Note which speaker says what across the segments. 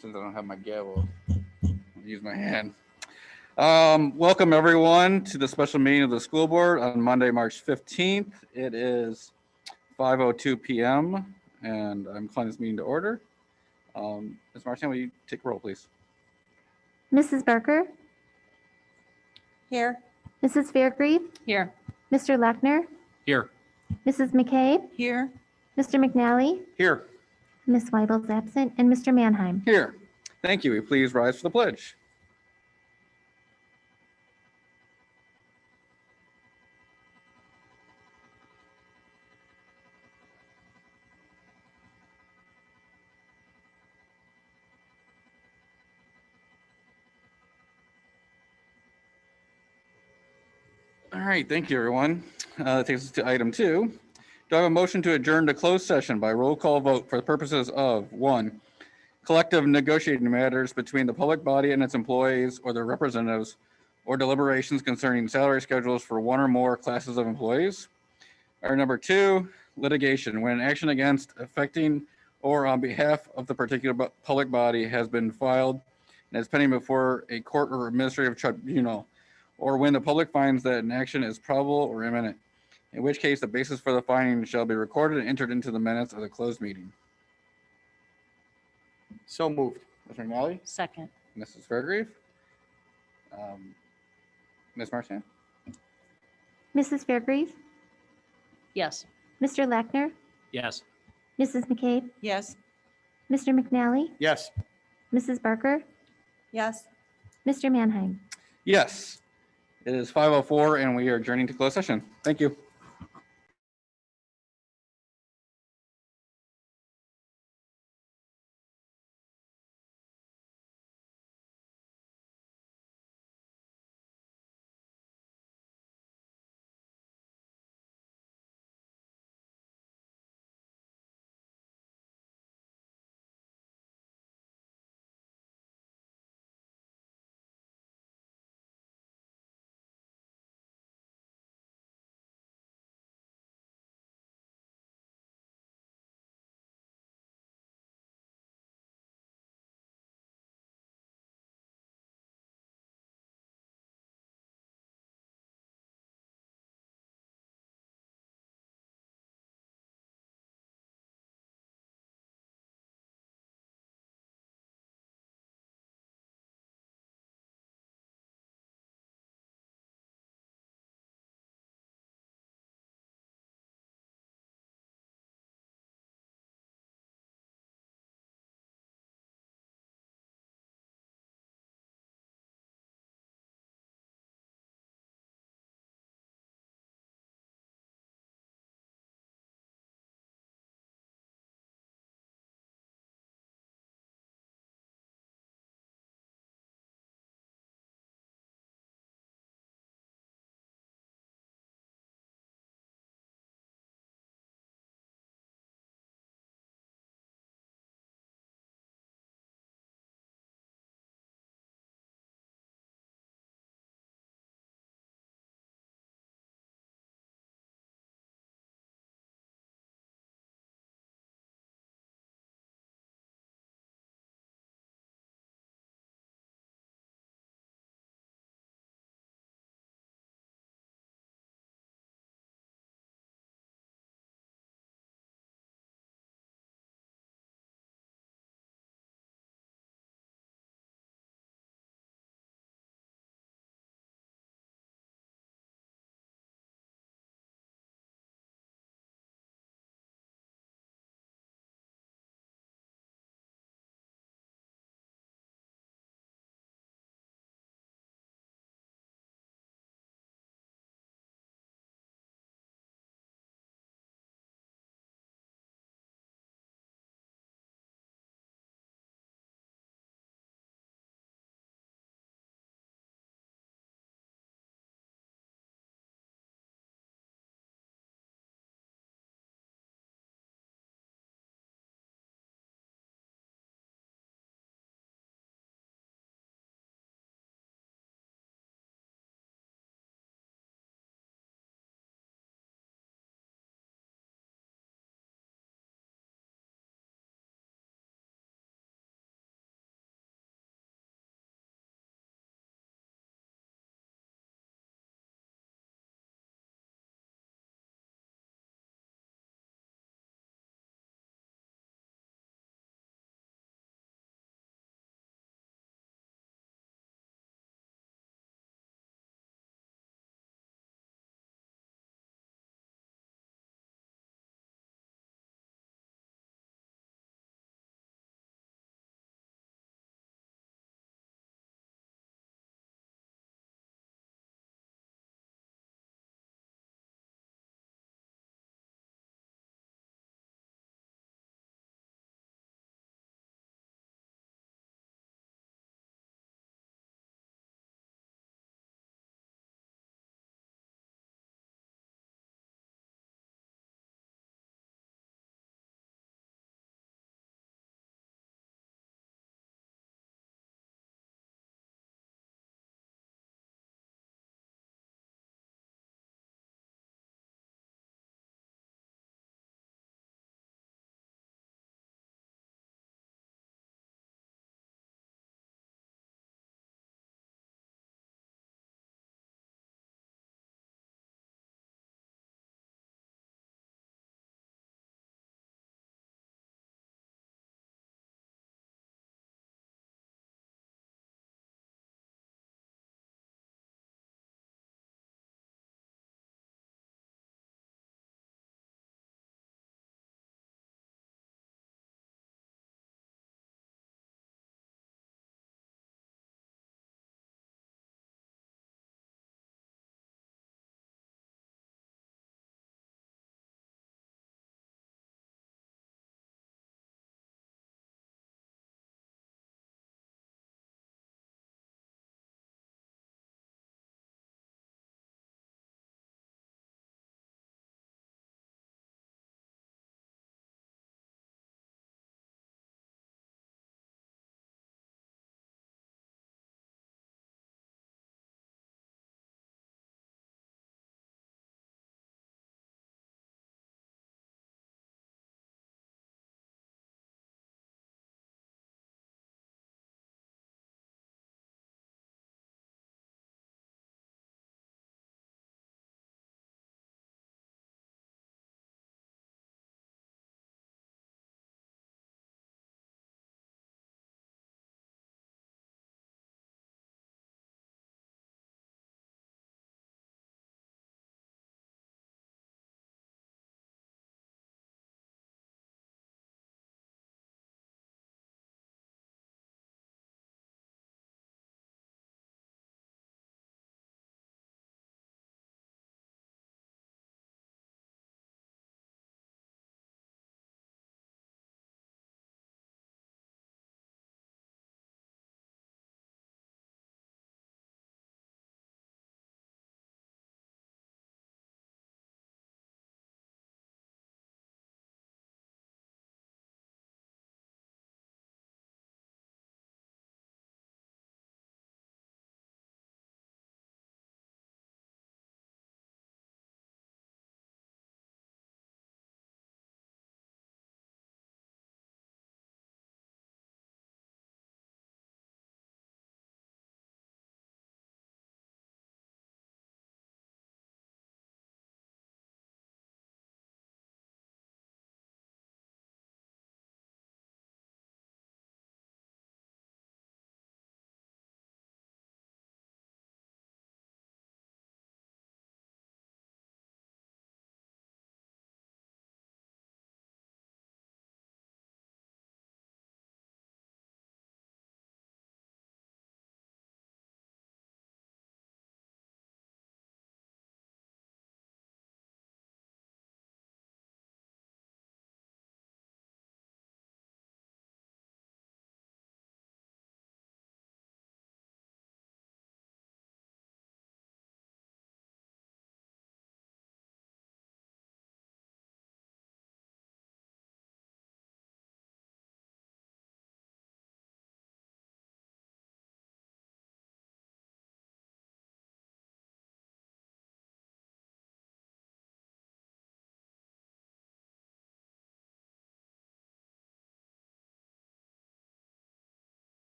Speaker 1: Since I don't have my gavel, I'll use my hand. Welcome everyone to the special meeting of the school board on Monday, March 15th. It is 5:02 p.m. and I'm calling this meeting to order. Ms. Martin, will you take a roll, please?
Speaker 2: Mrs. Barker,
Speaker 3: Here.
Speaker 2: Mrs. Fairgrieve,
Speaker 3: Here.
Speaker 2: Mr. Lechner,
Speaker 1: Here.
Speaker 2: Mrs. McCabe,
Speaker 3: Here.
Speaker 2: Mr. McNally,
Speaker 1: Here.
Speaker 2: Ms. Weibel's absent, and Mr. Mannheim.
Speaker 1: Here. Thank you. Will you please rise for the pledge? All right, thank you, everyone. That takes us to item 2. Do I have a motion to adjourn to closed session by roll call vote for the purposes of 1, collective negotiating matters between the public body and its employees or their representatives, or deliberations concerning salary schedules for one or more classes of employees? Or number 2, litigation, when an action against, affecting, or on behalf of the particular public body has been filed and is pending before a court or administrative tribunal, or when the public finds that an action is probable or imminent, in which case the basis for the finding shall be recorded and entered into the minutes of the closed meeting.
Speaker 4: So moved.
Speaker 1: Mr. McNally,
Speaker 3: Second.
Speaker 1: Mrs. Fairgrieve, Ms. Marchand?
Speaker 2: Mrs. Fairgrieve,
Speaker 3: Yes.
Speaker 2: Mr. Lechner,
Speaker 4: Yes.
Speaker 2: Mrs. McCabe,
Speaker 3: Yes.
Speaker 2: Mr. McNally,
Speaker 4: Yes.
Speaker 2: Mrs. Barker,
Speaker 3: Yes.
Speaker 2: Mr. Mannheim.
Speaker 1: Yes. It is 5:04 and we are adjourning to closed session. Thank you.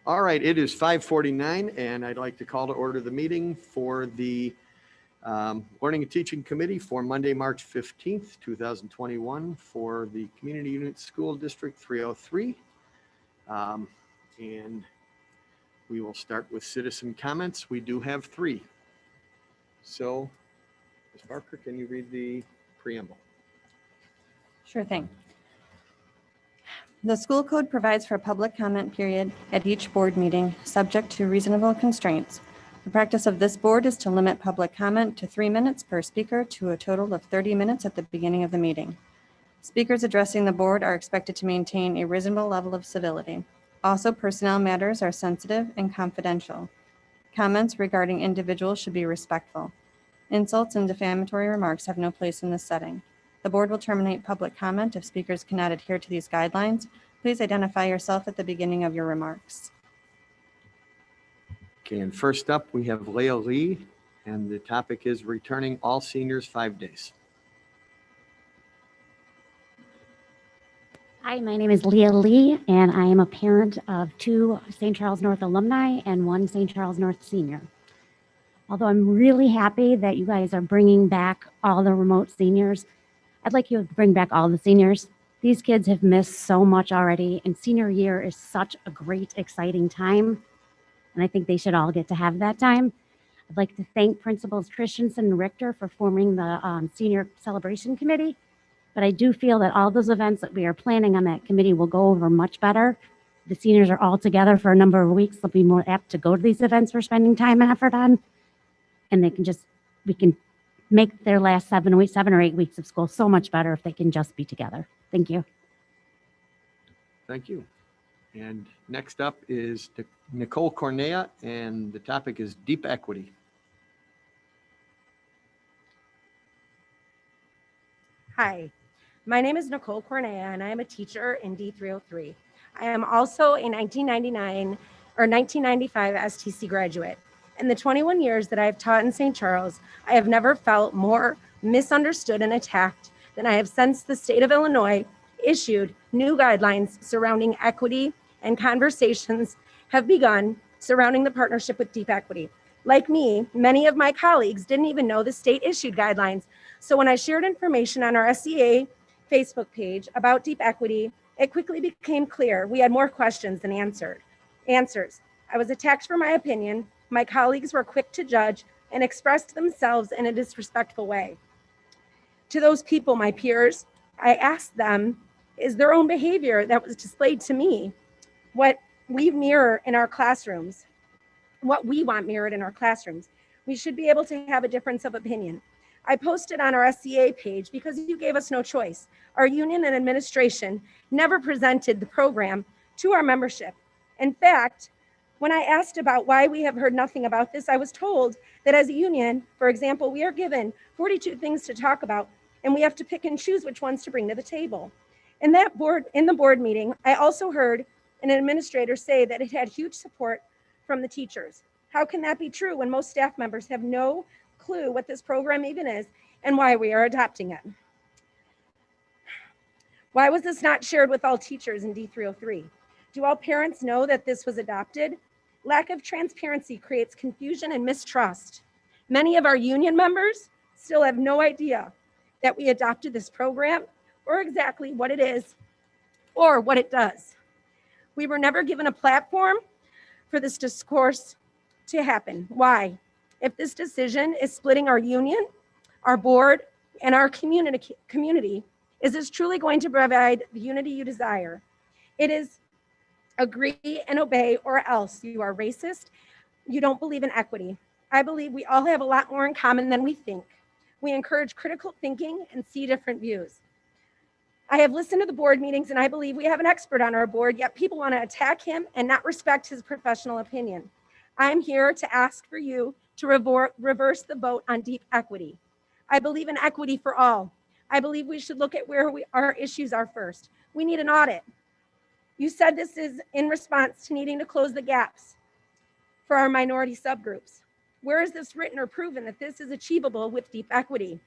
Speaker 4: All right, it is 5:49, and I'd like to call to order the meeting for the Learning and Teaching Committee for Monday, March 15th, 2021, for the Community Unit School District 303. And we will start with citizen comments. We do have 3. So, Ms. Barker, can you read the preamble?
Speaker 3: Sure thing. The school code provides for a public comment period at each board meeting, subject to reasonable constraints. The practice of this board is to limit public comment to 3 minutes per speaker to a total of 30 minutes at the beginning of the meeting. Speakers addressing the board are expected to maintain a reasonable level of civility. Also, personnel matters are sensitive and confidential. Comments regarding individuals should be respectful. Insults and defamatory remarks have no place in this setting. The board will terminate public comment if speakers cannot adhere to these guidelines. Please identify yourself at the beginning of your remarks.
Speaker 4: Okay, and first up, we have Leah Lee, and the topic is returning all seniors 5 days.
Speaker 5: Hi, my name is Leah Lee, and I am a parent of 2 St. Charles North alumni and 1 St. Charles North senior. Although I'm really happy that you guys are bringing back all the remote seniors, I'd like you to bring back all the seniors. These kids have missed so much already, and senior year is such a great, exciting time, and I think they should all get to have that time. I'd like to thank Principals Christensen and Richter for forming the Senior Celebration Committee, but I do feel that all those events that we are planning on that committee will go over much better. The seniors are all together for a number of weeks. They'll be more apt to go to these events we're spending time and effort on, and we can make their last 7 or 8 weeks of school so much better if they can just be together. Thank you.
Speaker 4: Thank you. And next up is Nicole Cornea, and the topic is deep equity.
Speaker 6: Hi, my name is Nicole Cornea, and I am a teacher in D303. I am also a 1995 STC graduate. In the 21 years that I have taught in St. Charles, I have never felt more misunderstood and attacked than I have since the state of Illinois issued new guidelines surrounding equity, and conversations have begun surrounding the partnership with Deep Equity. Like me, many of my colleagues didn't even know the state issued guidelines. So when I shared information on our SEA Facebook page about Deep Equity, it quickly became clear we had more questions than answers. I was attacked for my opinion. My colleagues were quick to judge and expressed themselves in a disrespectful way. To those people, my peers, I asked them, is their own behavior that was displayed to me what we mirror in our classrooms, what we want mirrored in our classrooms? We should be able to have a difference of opinion. I posted on our SEA page because you gave us no choice. Our union and administration never presented the program to our membership. In fact, when I asked about why we have heard nothing about this, I was told that as a union, for example, we are given 42 things to talk about, and we have to pick and choose which ones to bring to the table. In the board meeting, I also heard an administrator say that it had huge support from the teachers. How can that be true when most staff members have no clue what this program even is and why we are adopting it? Why was this not shared with all teachers in D303? Do all parents know that this was adopted? Lack of transparency creates confusion and mistrust. Many of our union members still have no idea that we adopted this program or exactly what it is or what it does. We were never given a platform for this discourse to happen. Why? If this decision is splitting our union, our board, and our community, is this truly going to provide the unity you desire? It is agree and obey, or else you are racist. You don't believe in equity. I believe we all have a lot more in common than we think. We encourage critical thinking and see different views. I have listened to the board meetings, and I believe we have an expert on our board, yet people want to attack him and not respect his professional opinion. I'm here to ask for you to reverse the vote on deep equity. I believe in equity for all. I believe we should look at where our issues are first. We need an audit. You said this is in response to needing to close the gaps for our minority subgroups. Where is this written or proven that this is achievable with deep equity?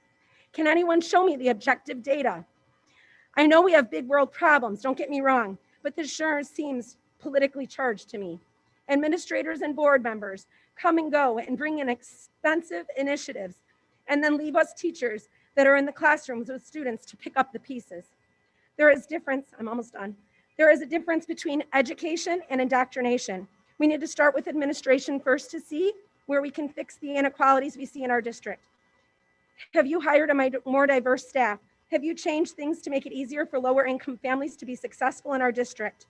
Speaker 6: Can anyone show me the objective data? I know we have big world problems, don't get me wrong, but this sure seems politically charged to me. Administrators and board members come and go and bring in expensive initiatives and then leave us teachers that are in the classrooms with students to pick up the pieces. There is difference, I'm almost done. There is a difference between education and indoctrination. We need to start with administration first to see where we can fix the inequalities we see in our district. Have you hired a more diverse staff? Have you changed things to make it easier for lower income families to be successful in our district?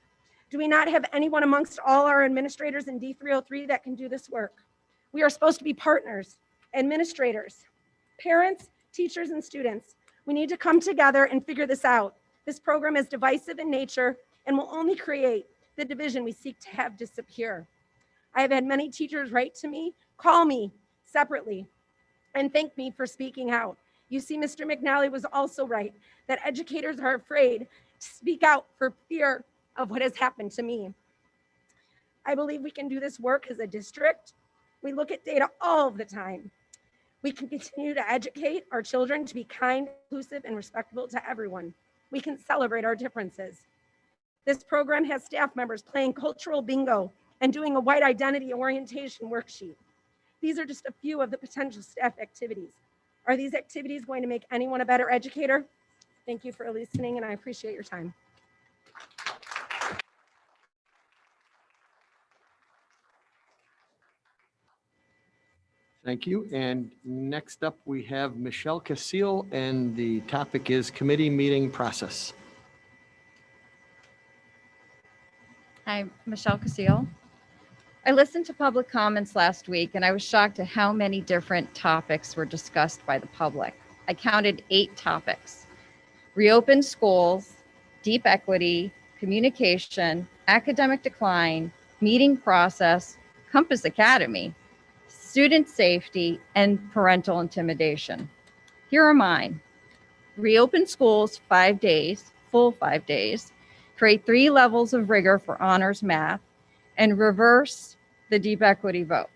Speaker 6: Do we not have anyone amongst all our administrators in D303 that can do this work? We are supposed to be partners, administrators, parents, teachers, and students. We need to come together and figure this out. This program is divisive in nature and will only create the division we seek to have disappear. I have had many teachers write to me, call me separately, and thank me for speaking out. You see, Mr. McNally was also right that educators are afraid to speak out for fear of what has happened to me. I believe we can do this work as a district. We look at data all the time. We can continue to educate our children to be kind, inclusive, and respectful to everyone. We can celebrate our differences. This program has staff members playing cultural bingo and doing a white identity orientation worksheet. These are just a few of the potential staff activities. Are these activities going to make anyone a better educator? Thank you for listening, and I appreciate your time.
Speaker 4: Thank you. And next up, we have Michelle Casile, and the topic is committee meeting process.
Speaker 7: Hi, Michelle Casile. I listened to public comments last week and I was shocked at how many different topics were discussed by the public. I counted 8 topics: reopen schools, deep equity, communication, academic decline, meeting process, Compass Academy, student safety, and parental intimidation. Here are mine. Reopen schools 5 days, full 5 days, create 3 levels of rigor for honors math, and reverse the deep equity vote.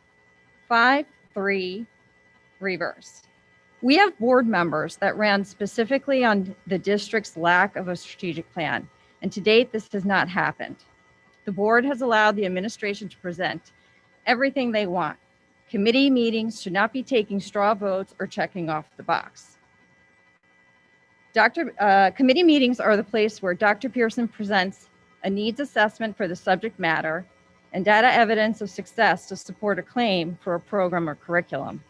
Speaker 7: 5-3 reverse. We have board members that ran specifically on the district's lack of a strategic plan, and to date, this has not happened. The board has allowed the administration to present everything they want. Committee meetings should not be taking straw votes or checking off the box. Committee meetings are the place where Dr. Pearson presents a needs assessment for the subject matter and data evidence of success to support a claim for a program or curriculum.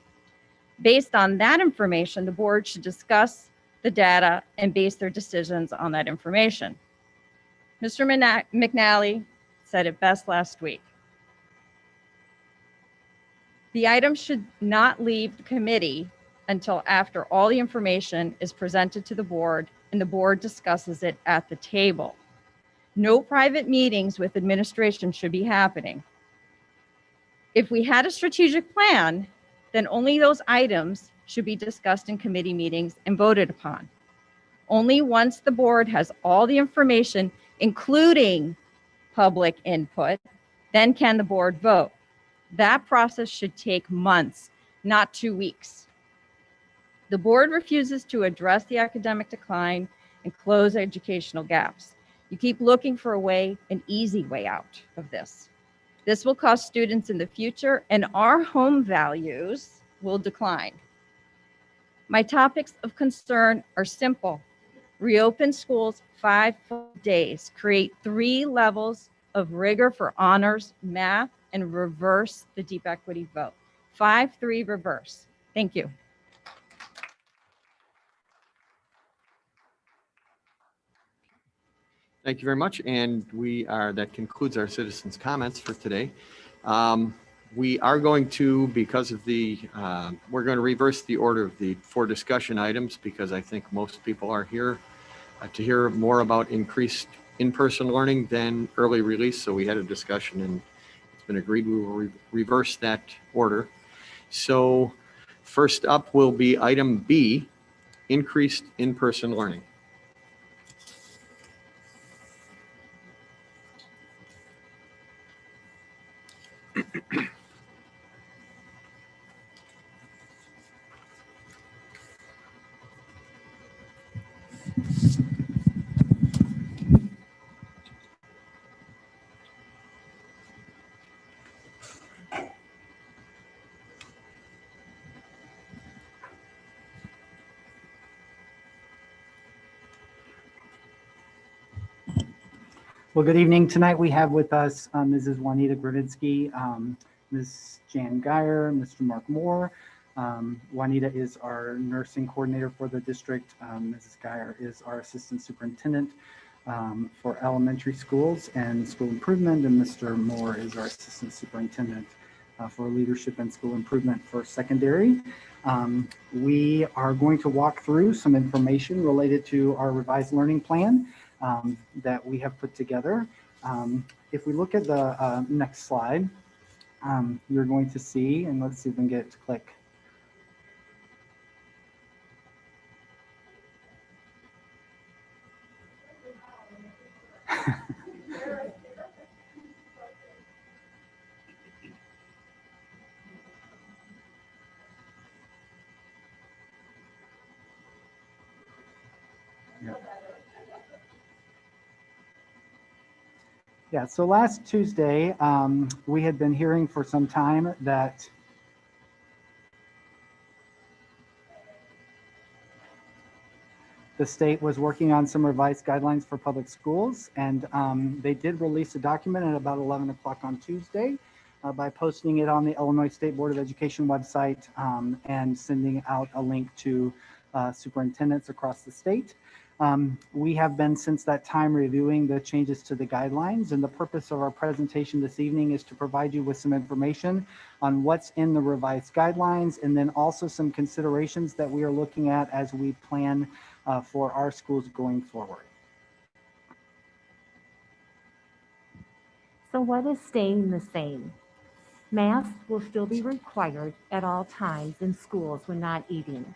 Speaker 7: Based on that information, the board should discuss the data and base their decisions on that information. Mr. McNally said it best last week. The item should not leave the committee until after all the information is presented to the board and the board discusses it at the table. No private meetings with administration should be happening. If we had a strategic plan, then only those items should be discussed in committee meetings and voted upon. Only once the board has all the information, including public input, then can the board vote. That process should take months, not 2 weeks. The board refuses to address the academic decline and close educational gaps. You keep looking for an easy way out of this. This will cost students in the future, and our home values will decline. My topics of concern are simple. Reopen schools 5 days, create 3 levels of rigor for honors, math, and reverse the deep equity vote. 5-3 reverse. Thank you.
Speaker 4: Thank you very much. And that concludes our citizens' comments for today. We are going to, because of we're going to reverse the order of the 4 discussion items, because I think most people are here to hear more about increased in-person learning than early release. So we had a discussion and it's been agreed we will reverse that order. So first up will be item B, increased in-person learning.
Speaker 8: Well, good evening. Tonight we have with us Mrs. Juanita Gravitsky, Ms. Jan Geyer, Mr. Mark Moore. Juanita is our nursing coordinator for the district. Mrs. Geyer is our assistant superintendent for elementary schools and school improvement, and Mr. Moore is our assistant superintendent for leadership and school improvement for secondary. We are going to walk through some information related to our revised learning plan that we have put together. If we look at the next slide, you're going to see, and let's see if we can get it to click. Yeah, so last Tuesday, we had been hearing for some time that the state was working on some revised guidelines for public schools, and they did release a document at about 11 o'clock on Tuesday by posting it on the Illinois State Board of Education website and sending out a link to superintendents across the state. We have been since that time reviewing the changes to the guidelines, and the purpose of our presentation this evening is to provide you with some information on what's in the revised guidelines, and then also some considerations that we are looking at as we plan for our schools going forward.
Speaker 9: So what is staying the same? Masks will still be required at all times in schools when not eating.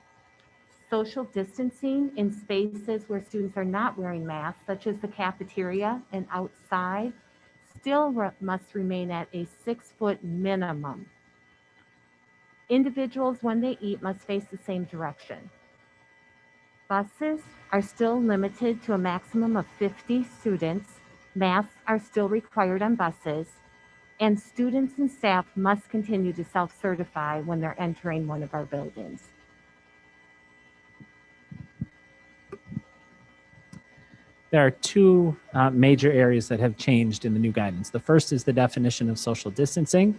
Speaker 9: Social distancing in spaces where students are not wearing masks, such as the cafeteria and outside, still must remain at a 6-foot minimum. Individuals, when they eat, must face the same direction. Buses are still limited to a maximum of 50 students. Masks are still required on buses, and students and staff must continue to self-certify when they're entering one of our buildings.
Speaker 10: There are two major areas that have changed in the new guidance. The first is the definition of social distancing,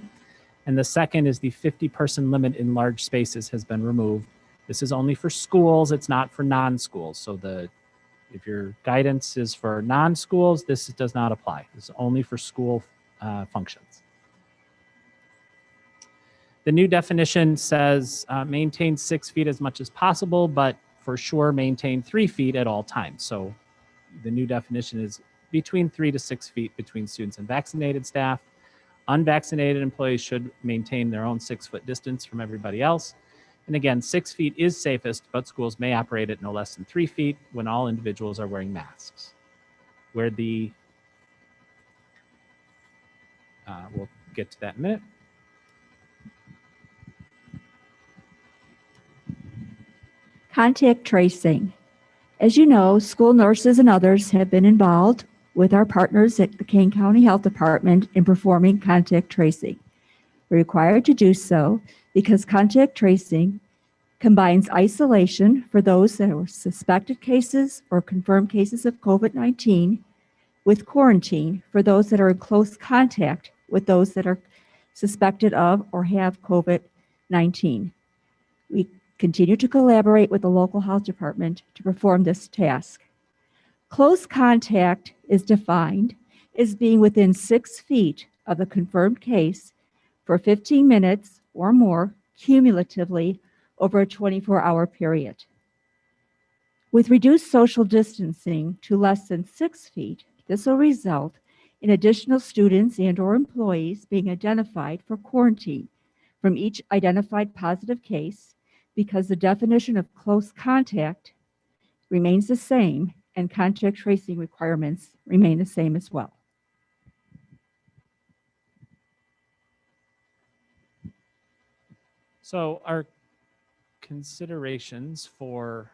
Speaker 10: and the second is the 50-person limit in large spaces has been removed. This is only for schools, it's not for non-schools. So if your guidance is for non-schools, this does not apply. This is only for school functions. The new definition says maintain 6 feet as much as possible, but for sure maintain 3 feet at all times. So the new definition is between 3 to 6 feet between students and vaccinated staff. Unvaccinated employees should maintain their own 6-foot distance from everybody else. And again, 6 feet is safest, but schools may operate at no less than 3 feet when all individuals are wearing masks. Where the, we'll get to that in a minute.
Speaker 11: Contact tracing. As you know, school nurses and others have been involved with our partners at the Kane County Health Department in performing contact tracing. We're required to do so because contact tracing combines isolation for those that are suspected cases or confirmed cases of COVID-19 with quarantine for those that are in close contact with those that are suspected of or have COVID-19. We continue to collaborate with the local health department to perform this task. Close contact is defined as being within 6 feet of the confirmed case for 15 minutes or more cumulatively over a 24-hour period. With reduced social distancing to less than 6 feet, this will result in additional students and/or employees being identified for quarantine from each identified positive case, because the definition of close contact remains the same and contact tracing requirements remain the same as well.
Speaker 10: So our considerations for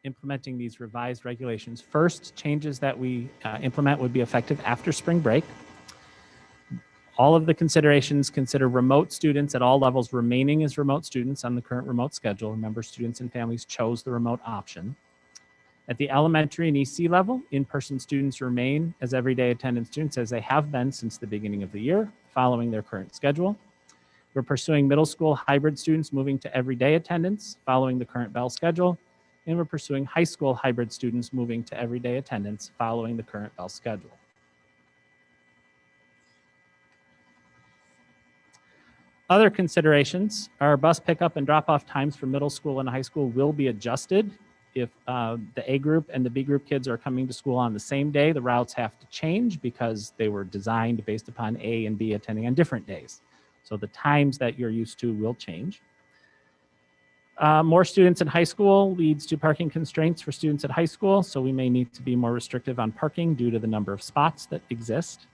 Speaker 10: implementing these revised regulations. First, changes that we implement would be effective after spring break. All of the considerations consider remote students at all levels remaining as remote students on the current remote schedule. Remember, students and families chose the remote option. At the elementary and EC level, in-person students remain as everyday attendance students as they have been since the beginning of the year, following their current schedule. We're pursuing middle school hybrid students moving to everyday attendance following the current bell schedule. And we're pursuing high school hybrid students moving to everyday attendance following the current bell schedule. Other considerations are bus pickup and drop-off times for middle school and high school will be adjusted. If the A group and the B group kids are coming to school on the same day, the routes have to change because they were designed based upon A and B attending on different days. So the times that you're used to will change. More students in high school leads to parking constraints for students at high school, so we may need to be more restrictive on parking due to the number of spots that exist.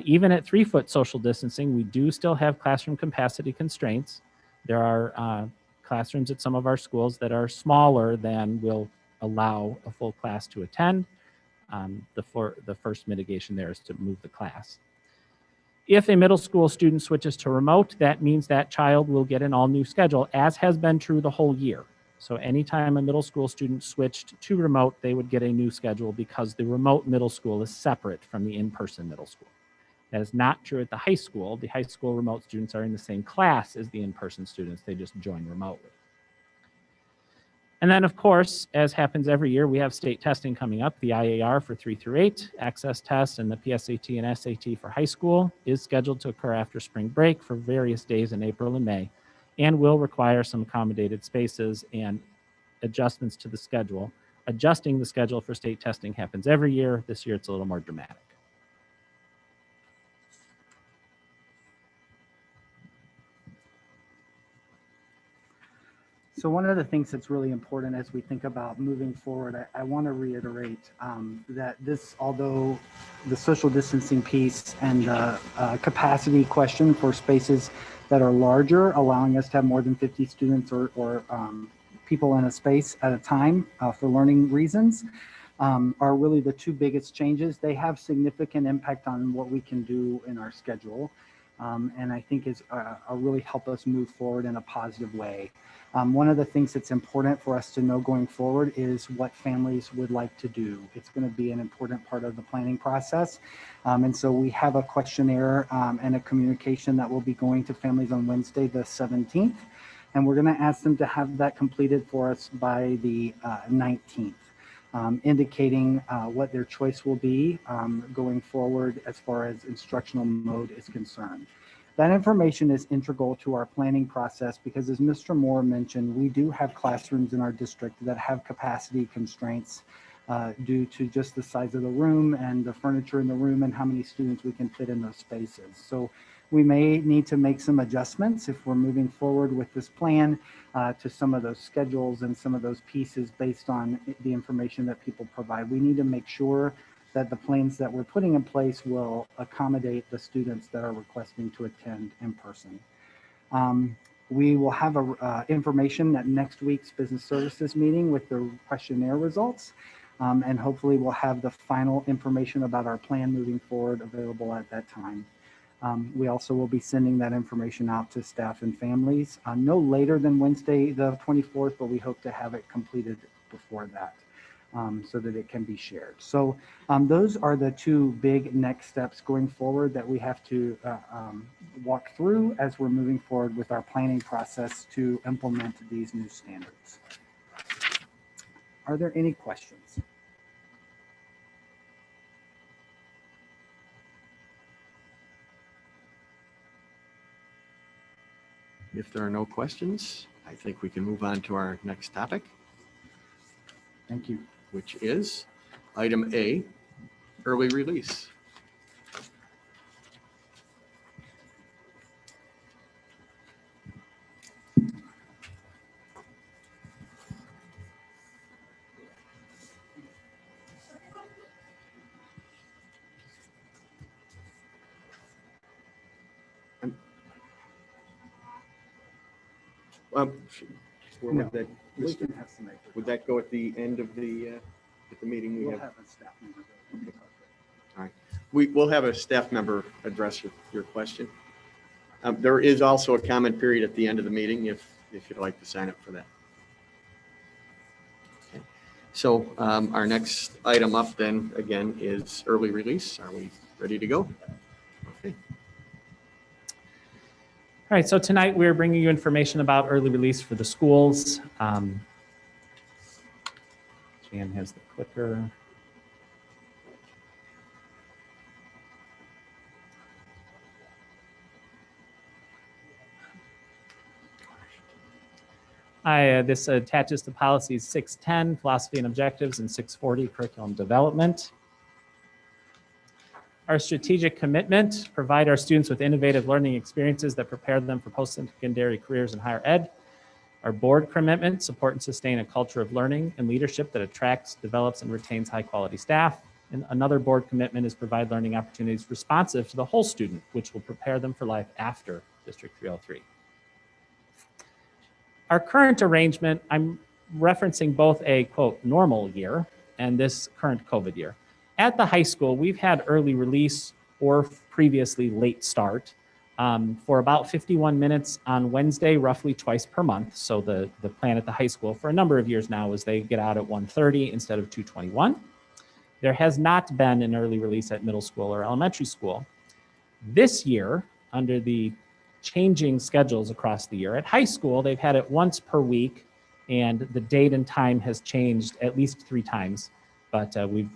Speaker 10: Even at 3-foot social distancing, we do still have classroom capacity constraints. There are classrooms at some of our schools that are smaller than will allow a full class to attend. The first mitigation there is to move the class. If a middle school student switches to remote, that means that child will get an all-new schedule, as has been true the whole year. So anytime a middle school student switched to remote, they would get a new schedule because the remote middle school is separate from the in-person middle school. That is not true at the high school. The high school remote students are in the same class as the in-person students. They just join remotely. And then, of course, as happens every year, we have state testing coming up. The IAR for 3 through 8, access tests, and the PSAT and SAT for high school is scheduled to occur after spring break for various days in April and May, and will require some accommodated spaces and adjustments to the schedule. Adjusting the schedule for state testing happens every year. This year, it's a little more dramatic.
Speaker 8: So one of the things that's really important as we think about moving forward, I want to reiterate that this, although the social distancing piece and the capacity question for spaces that are larger, allowing us to have more than 50 students or people in a space at a time for learning reasons, are really the two biggest changes. They have significant impact on what we can do in our schedule, and I think is really help us move forward in a positive way. One of the things that's important for us to know going forward is what families would like to do. It's going to be an important part of the planning process. And so we have a questionnaire and a communication that will be going to families on Wednesday, the 17th. And we're going to ask them to have that completed for us by the 19th, indicating what their choice will be going forward as far as instructional mode is concerned. That information is integral to our planning process because, as Mr. Moore mentioned, we do have classrooms in our district that have capacity constraints due to just the size of the room and the furniture in the room and how many students we can fit in those spaces. So we may need to make some adjustments if we're moving forward with this plan to some of those schedules and some of those pieces based on the information that people provide. We need to make sure that the plans that we're putting in place will accommodate the students that are requesting to attend in person. We will have information at next week's business services meeting with the questionnaire results. And hopefully we'll have the final information about our plan moving forward available at that time. We also will be sending that information out to staff and families no later than Wednesday, the 24th, but we hope to have it completed before that. So that it can be shared. So those are the two big next steps going forward that we have to walk through as we're moving forward with our planning process to implement these new standards. Are there any questions?
Speaker 4: If there are no questions, I think we can move on to our next topic.
Speaker 8: Thank you.
Speaker 4: Which is item A, early release. Where
Speaker 8: No,
Speaker 4: would that,
Speaker 8: we can have some extra.
Speaker 4: would that go at the end of the meeting?
Speaker 8: We'll have a staff member.
Speaker 4: All right. We'll have a staff member address your question. There is also a comment period at the end of the meeting if you'd like to sign up for that. Okay. So our next item up then again is early release. Are we ready to go? Okay.
Speaker 10: All right, so tonight we're bringing you information about early release for the schools. Jan has the clicker. This attaches to policies 610, philosophy and objectives, and 640, curriculum development. Our strategic commitment, provide our students with innovative learning experiences that prepare them for post-secondary careers in higher ed. Our board commitment, support and sustain a culture of learning and leadership that attracts, develops, and retains high-quality staff. And another board commitment is provide learning opportunities responsive to the whole student, which will prepare them for life after District 303. Our current arrangement, I'm referencing both a, quote, normal year and this current COVID year. At the high school, we've had early release or previously late start for about 51 minutes on Wednesday, roughly twice per month. So the plan at the high school for a number of years now is they get out at 1:30 instead of 2:21. There has not been an early release at middle school or elementary school. This year, under the changing schedules across the year, at high school, they've had it once per week, and the date and time has changed at least 3 times, but we've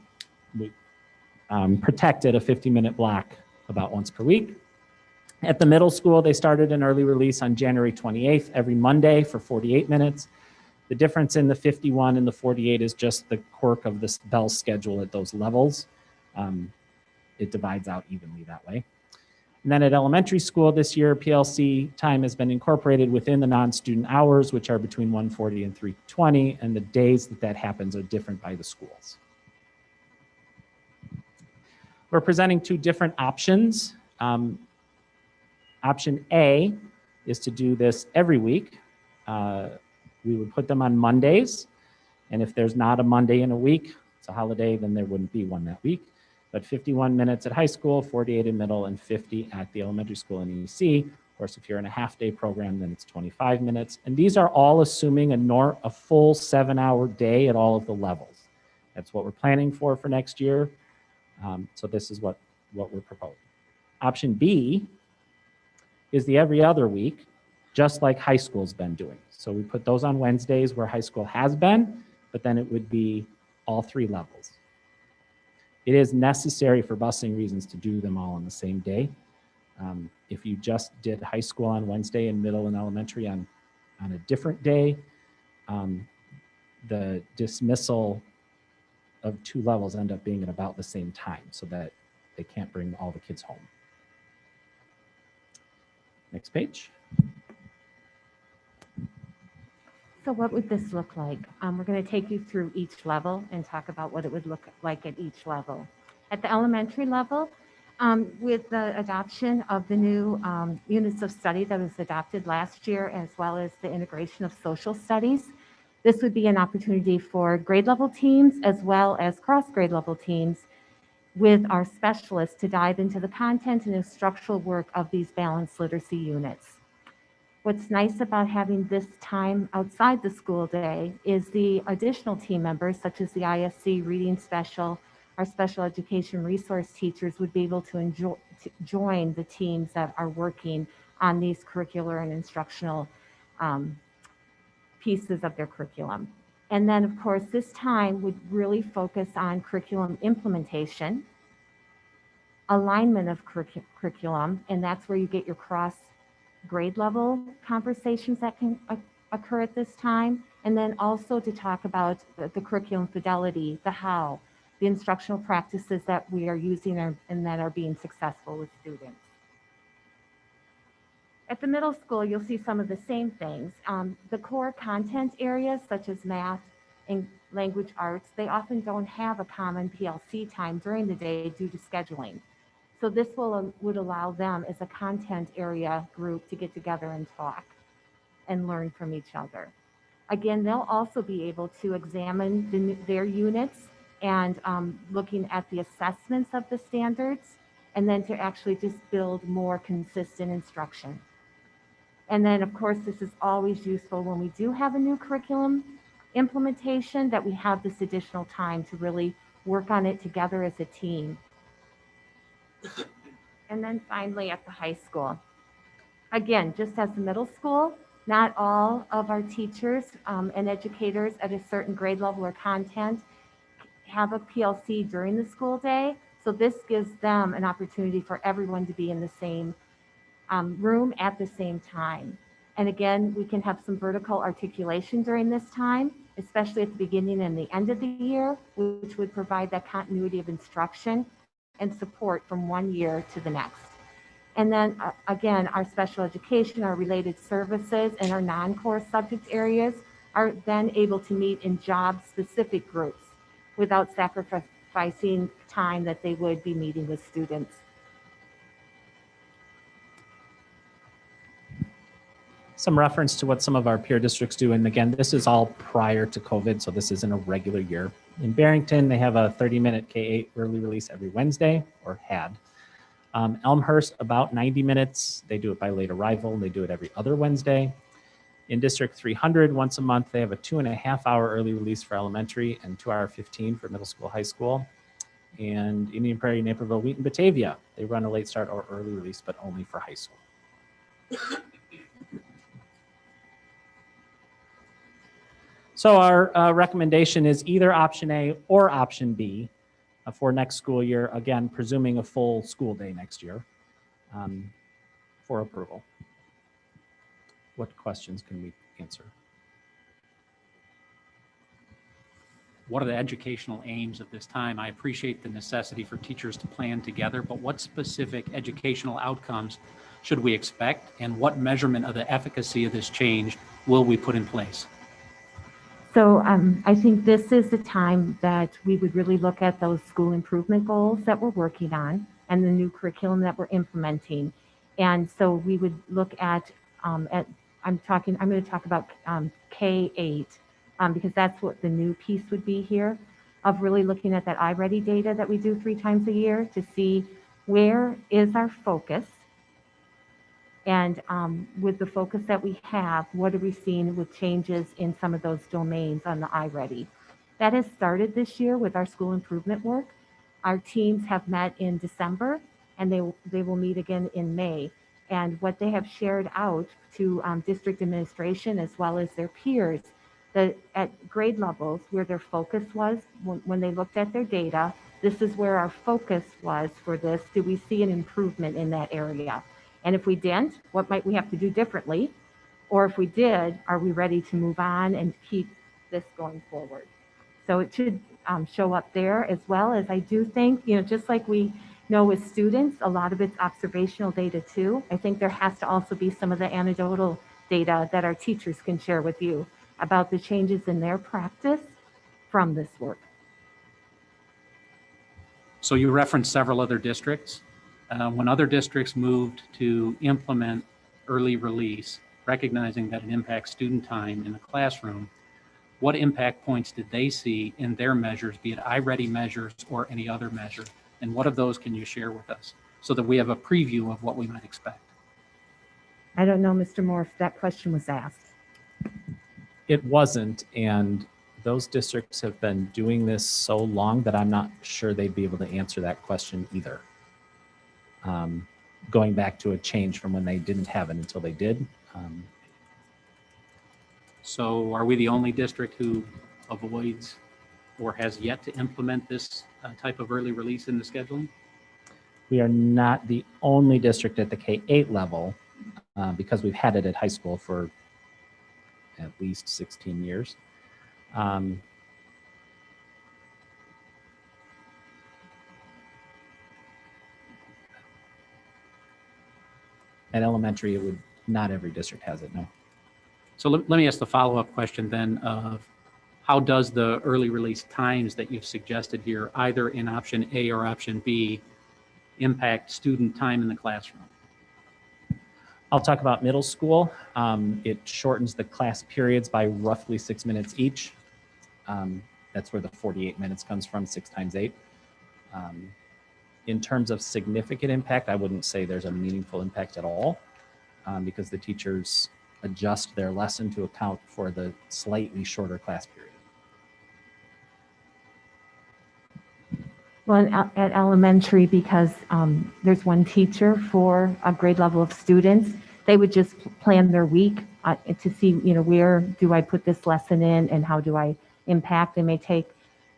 Speaker 10: protected a 50-minute block about once per week. At the middle school, they started an early release on January 28th, every Monday for 48 minutes. The difference in the 51 and the 48 is just the quirk of this bell schedule at those levels. It divides out evenly that way. And then at elementary school this year, PLC time has been incorporated within the non-student hours, which are between 1:40 and 3:20, and the days that happens are different by the schools. We're presenting 2 different options. Option A is to do this every week. We would put them on Mondays, and if there's not a Monday in a week, it's a holiday, then there wouldn't be one that week. But 51 minutes at high school, 48 in middle, and 50 at the elementary school in EC. Of course, if you're in a half-day program, then it's 25 minutes. And these are all assuming a full 7-hour day at all of the levels. That's what we're planning for next year. So this is what we're proposing. Option B is the every other week, just like high school's been doing. So we put those on Wednesdays where high school has been, but then it would be all 3 levels. It is necessary for busing reasons to do them all on the same day. If you just did high school on Wednesday and middle and elementary on a different day, the dismissal of 2 levels end up being at about the same time so that they can't bring all the kids home. Next page.
Speaker 9: So what would this look like? We're going to take you through each level and talk about what it would look like at each level. At the elementary level, with the adoption of the new units of study that was adopted last year, as well as the integration of social studies, this would be an opportunity for grade level teams as well as cross grade level teams with our specialists to dive into the content and instructional work of these balanced literacy units. What's nice about having this time outside the school day is the additional team members, such as the ISC reading special, our special education resource teachers would be able to join the teams that are working on these curricular and instructional pieces of their curriculum. And then, of course, this time would really focus on curriculum implementation, alignment of curriculum, and that's where you get your cross grade level conversations that can occur at this time. And then also to talk about the curriculum fidelity, the how, the instructional practices that we are using and that are being successful with students. At the middle school, you'll see some of the same things. The core content areas such as math and language arts, they often don't have a common PLC time during the day due to scheduling. So this would allow them as a content area group to get together and talk and learn from each other. Again, they'll also be able to examine their units and looking at the assessments of the standards, and then to actually just build more consistent instruction. And then, of course, this is always useful when we do have a new curriculum implementation, that we have this additional time to really work on it together as a team. And then finally at the high school. Again, just as the middle school, not all of our teachers and educators at a certain grade level or content have a PLC during the school day. So this gives them an opportunity for everyone to be in the same room at the same time. And again, we can have some vertical articulation during this time, especially at the beginning and the end of the year, which would provide that continuity of instruction and support from one year to the next. And then again, our special education, our related services, and our non-core subject areas are then able to meet in job-specific groups without sacrificing time that they would be meeting with students.
Speaker 10: Some reference to what some of our peer districts do. And again, this is all prior to COVID, so this isn't a regular year. In Barrington, they have a 30-minute K-8 early release every Wednesday, or had. Elmhurst, about 90 minutes. They do it by late arrival, and they do it every other Wednesday. In District 300, once a month, they have a 2.5-hour early release for elementary and 2-hour 15 for middle school, high school. And Indian Prairie, Naperville, Wheaton, Batavia, they run a late start or early release, but only for high school. So our recommendation is either option A or option B for next school year, again, presuming a full school day next year for approval. What questions can we answer?
Speaker 12: What are the educational aims of this time? I appreciate the necessity for teachers to plan together, but what specific educational outcomes should we expect, and what measurement of the efficacy of this change will we put in place?
Speaker 9: So I think this is the time that we would really look at those school improvement goals that we're working on and the new curriculum that we're implementing. And so we would look at I'm going to talk about K-8 because that's what the new piece would be here, of really looking at that iReady data that we do 3 times a year to see where is our focus. And with the focus that we have, what are we seeing with changes in some of those domains on the iReady? That has started this year with our school improvement work. Our teams have met in December, and they will meet again in May. And what they have shared out to district administration as well as their peers, that at grade levels where their focus was when they looked at their data, this is where our focus was for this. Do we see an improvement in that area? And if we didn't, what might we have to do differently? Or if we did, are we ready to move on and keep this going forward? So it should show up there, as well as I do think, just like we know with students, a lot of it's observational data too. I think there has to also be some of the anecdotal data that our teachers can share with you about the changes in their practice from this work.
Speaker 12: So you referenced several other districts. When other districts moved to implement early release, recognizing that it impacts student time in the classroom, what impact points did they see in their measures, be it iReady measures or any other measure? And what of those can you share with us so that we have a preview of what we might expect?
Speaker 9: I don't know, Mr. Moore, if that question was asked.
Speaker 10: It wasn't, and those districts have been doing this so long that I'm not sure they'd be able to answer that question either. Going back to a change from when they didn't have it until they did.
Speaker 12: So are we the only district who avoids or has yet to implement this type of early release in the scheduling?
Speaker 10: We are not the only district at the K-8 level because we've had it at high school for at least 16 years. At elementary, it would not every district has it, no.
Speaker 12: So let me ask the follow-up question then of how does the early release times that you've suggested here, either in option A or option B, impact student time in the classroom?
Speaker 10: I'll talk about middle school. It shortens the class periods by roughly 6 minutes each. That's where the 48 minutes comes from, 6 times 8. In terms of significant impact, I wouldn't say there's a meaningful impact at all because the teachers adjust their lesson to account for the slightly shorter class period.
Speaker 9: Well, at elementary, because there's one teacher for a grade level of students, they would just plan their week to see, where do I put this lesson in and how do I impact. They may take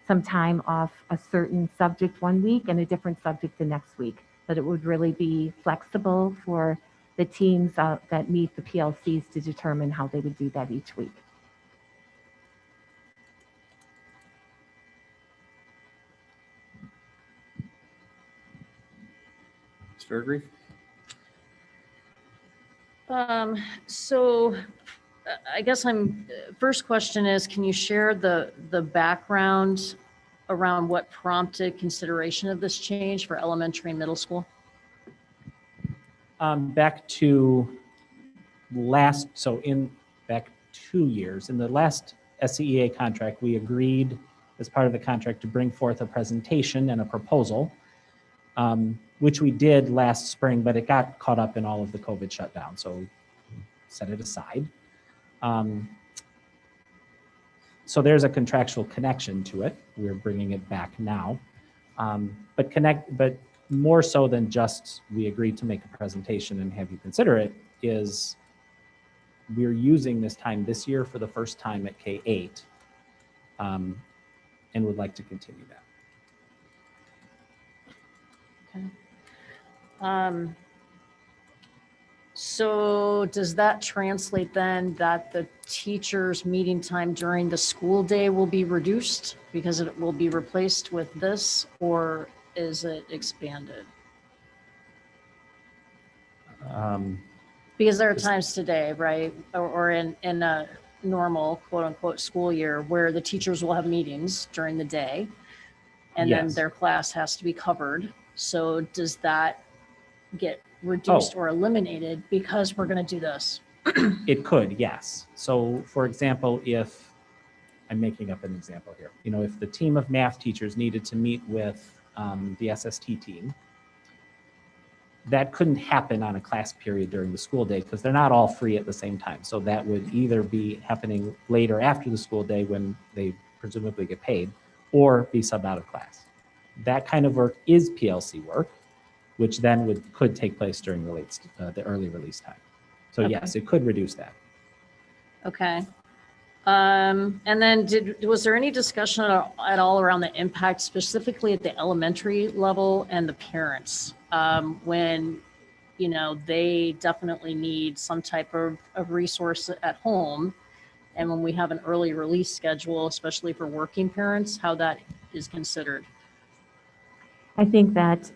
Speaker 9: some time off a certain subject one week and a different subject the next week. But it would really be flexible for the teams that meet the PLCs to determine how they would do that each week.
Speaker 1: Ms. Fairgrieve?
Speaker 13: So I guess first question is, can you share the background around what prompted consideration of this change for elementary and middle school?
Speaker 10: Back to back 2 years, in the last SCEA contract, we agreed as part of the contract to bring forth a presentation and a proposal, which we did last spring, but it got caught up in all of the COVID shutdown, so we set it aside. So there's a contractual connection to it. We're bringing it back now, but more so than just we agreed to make a presentation and have you consider it is we're using this time this year for the first time at K-8, and would like to continue that.
Speaker 13: Okay. So does that translate then that the teacher's meeting time during the school day will be reduced because it will be replaced with this, or is it expanded? Because there are times today, right, or in a normal quote unquote school year where the teachers will have meetings during the day and then
Speaker 10: Yes.
Speaker 13: their class has to be covered. So does that get reduced or eliminated because we're going to do this?
Speaker 10: It could, yes. So for example, if I'm making up an example here, if the team of math teachers needed to meet with the SST team, that couldn't happen on a class period during the school day because they're not all free at the same time. So that would either be happening later after the school day when they presumably get paid, or be subbed out of class. That kind of work is PLC work, which then could take place during the early release time. So
Speaker 13: Okay.
Speaker 10: yes, it could reduce that.
Speaker 13: Okay. And then was there any discussion at all around the impact specifically at the elementary level and the parents when, they definitely need some type of resource at home, and when we have an early release schedule, especially for working parents, how that is considered?
Speaker 9: I think that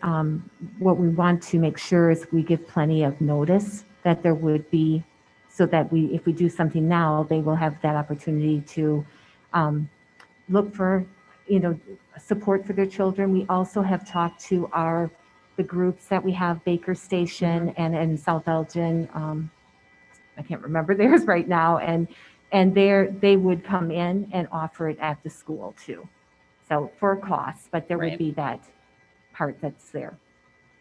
Speaker 9: what we want to make sure is we give plenty of notice that there would be, so that if we do something now, they will have that opportunity to look for, support for their children. We also have talked to the groups that we have, Baker Station and South Elgin. I can't remember theirs right now, and they would come in and offer it at the school too. So for a cost, but there would be that part that's there.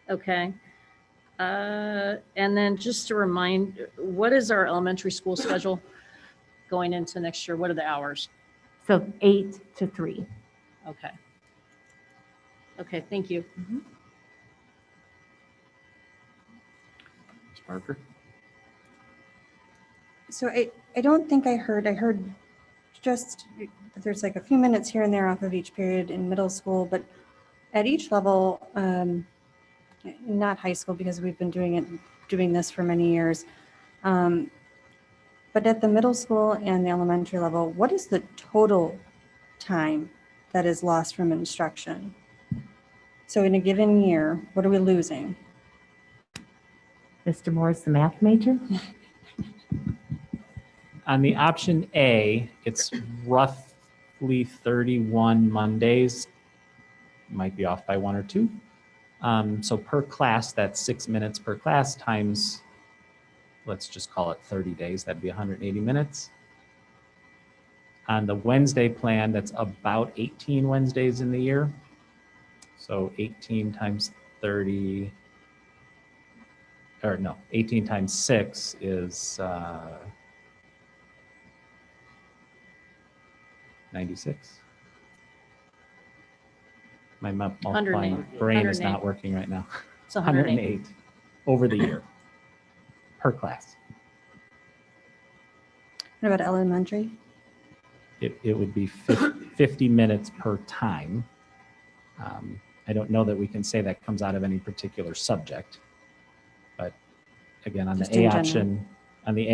Speaker 13: Okay. And then just to remind, what is our elementary school schedule going into next year? What are the hours?
Speaker 9: So 8 to 3.
Speaker 13: Okay. Okay, thank you.
Speaker 1: Ms. Parker?
Speaker 3: So I don't think I heard just, there's like a few minutes here and there off of each period in middle school, but at each level, not high school because we've been doing this for many years. But at the middle school and the elementary level, what is the total time that is lost from instruction? So in a given year, what are we losing?
Speaker 9: Mr. Moore is the math major.
Speaker 10: On the option A, it's roughly 31 Mondays, might be off by 1 or 2. So per class, that's 6 minutes per class times, let's just call it 30 days. That'd be 180 minutes. On the Wednesday plan, that's about 18 Wednesdays in the year. So 18 times 30, or no, 18 times 6 is 96. My multiplying
Speaker 13: 108.
Speaker 10: brain is
Speaker 13: 108.
Speaker 10: not working right now.
Speaker 13: It's 108.
Speaker 10: 108 over the year per class.
Speaker 3: What about elementary?
Speaker 10: It would be 50 minutes per time. I don't know that we can say that comes out of any particular subject, but again, on
Speaker 3: Just
Speaker 10: the A
Speaker 3: in general.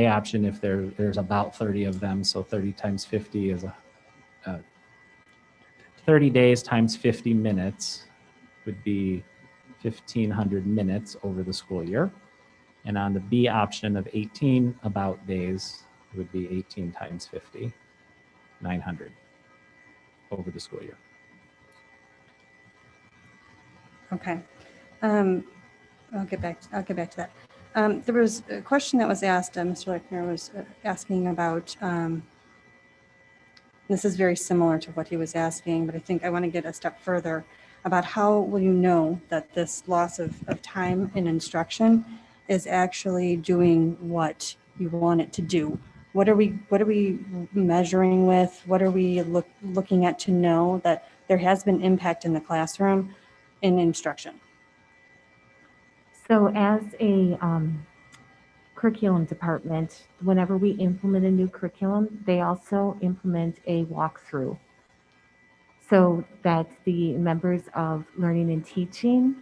Speaker 10: option, if there's about 30 of them, so 30 times 50 is 30 days times 50 minutes would be 1,500 minutes over the school year. And on the B option of 18 about days, it would be 18 times 50, 900 over the school year.
Speaker 3: Okay. I'll get back to that. There was a question that was asked, Mr. Lechner was asking about, this is very similar to what he was asking, but I think I want to get a step further about how will you know that this loss of time in instruction is actually doing what you want it to do? What are we measuring with? What are we looking at to know that there has been impact in the classroom in instruction?
Speaker 9: So as a curriculum department, whenever we implement a new curriculum, they also implement a walkthrough so that the members of learning and teaching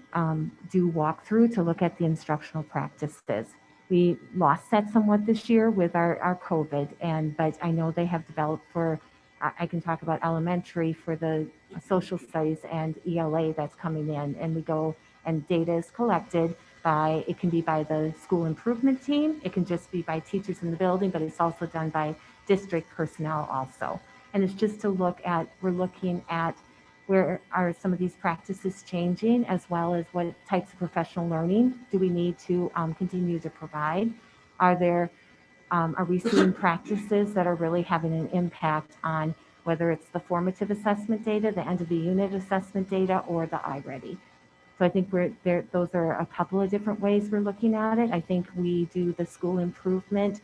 Speaker 9: do walkthrough to look at the instructional practices. We lost that somewhat this year with our COVID, but I know they have developed I can talk about elementary for the social studies and ELA that's coming in, and we go and data is collected it can be by the school improvement team, it can just be by teachers in the building, but it's also done by district personnel also. And it's just to we're looking at where are some of these practices changing, as well as what types of professional learning do we need to continue to provide? Are we seeing practices that are really having an impact on whether it's the formative assessment data, the end of the unit assessment data, or the iReady? So I think those are a couple of different ways we're looking at it. I think we do the school improvement,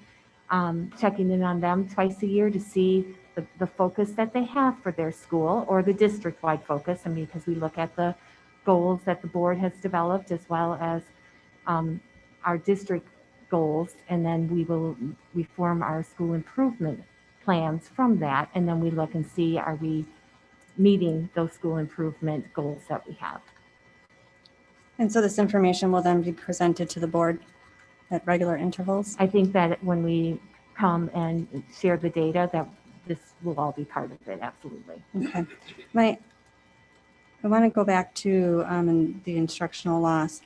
Speaker 9: checking in on them twice a year to see the focus that they have for their school, or the district-wide focus. I mean, because we look at the goals that the board has developed, as well as our district goals, and then we form our school improvement plans from that, and then we look and see, are we meeting those school improvement goals that we have?
Speaker 3: And so this information will then be presented to the board at regular intervals?
Speaker 9: I think that when we come and share the data, that this will all be part of it, absolutely.
Speaker 3: Okay. I want to go back to the instructional loss.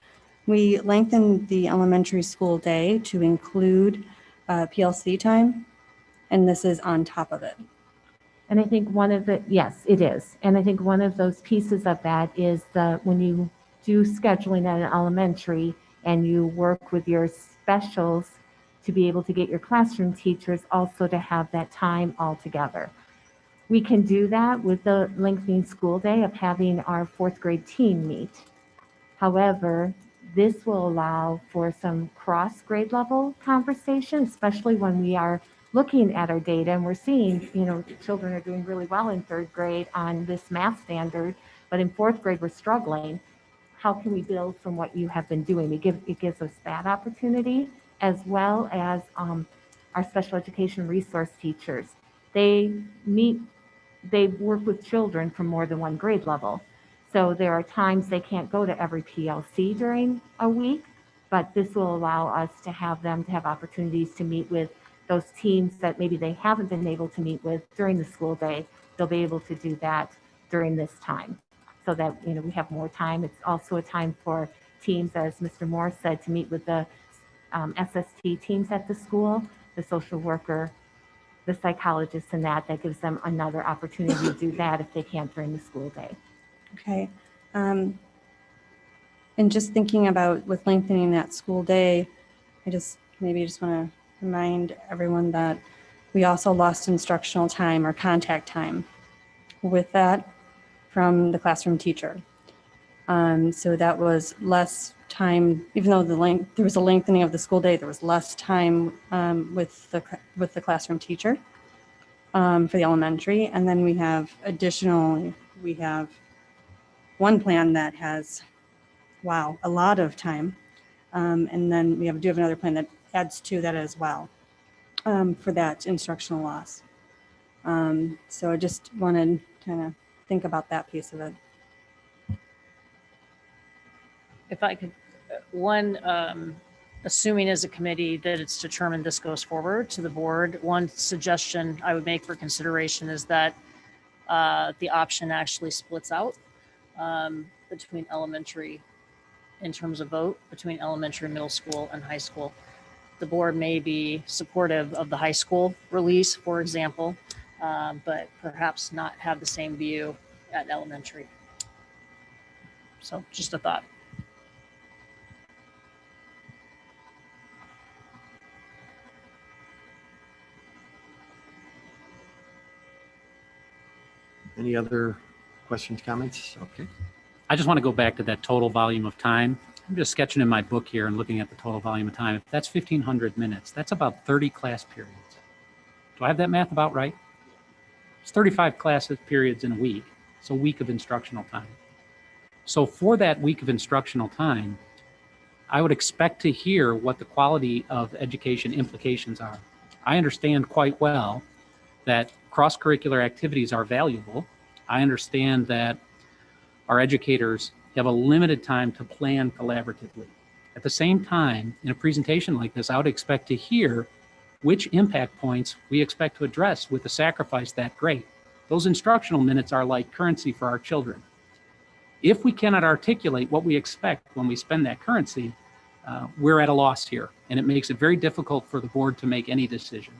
Speaker 3: We lengthened the elementary school day to include PLC time, and this is on top of it.
Speaker 9: And I think yes, it is. And I think one of those pieces of that is when you do scheduling at an elementary and you work with your specials to be able to get your classroom teachers also to have that time all together. We can do that with the lengthening school day of having our fourth grade team meet. However, this will allow for some cross grade level conversation, especially when we are looking at our data and we're seeing, children are doing really well in third grade on this math standard, but in fourth grade we're struggling. How can we build from what you have been doing? It gives us that opportunity, as well as our special education resource teachers. They work with children from more than one grade level. So there are times they can't go to every PLC during a week, but this will allow us to have them to have opportunities to meet with those teams that maybe they haven't been able to meet with during the school day. They'll be able to do that during this time, so that we have more time. It's also a time for teams, as Mr. Moore said, to meet with the SST teams at the school, the social worker, the psychologist, and that gives them another opportunity to do that if they can't during the school day.
Speaker 3: Okay. And just thinking about with lengthening that school day, I just want to remind everyone that we also lost instructional time or contact time with that from the classroom teacher. So that was less time, even though there was a lengthening of the school day, there was less time with the classroom teacher for the elementary. And then we have one plan that has, wow, a lot of time. And then we do have another plan that adds to that as well for that instructional loss. So I just wanted to kind of think about that piece of it.
Speaker 13: If I could, assuming as a committee that it's determined this goes forward to the board, one suggestion I would make for consideration is that the option actually splits out between elementary, in terms of vote, between elementary, middle school, and high school. The board may be supportive of the high school release, for example, but perhaps not have the same view at elementary. So just a thought.
Speaker 4: Any other questions, comments? Okay.
Speaker 12: I just want to go back to that total volume of time. I'm just sketching in my book here and looking at the total volume of time. If that's 1,500 minutes, that's about 30 class periods. Do I have that math about right? It's 35 class periods in a week. It's a week of instructional time. So for that week of instructional time, I would expect to hear what the quality of education implications are. I understand quite well that cross-curricular activities are valuable. I understand that our educators have a limited time to plan collaboratively. At the same time, in a presentation like this, I would expect to hear which impact points we expect to address with a sacrifice that great. Those instructional minutes are like currency for our children. If we cannot articulate what we expect when we spend that currency, we're at a loss here, and it makes it very difficult for the board to make any decision.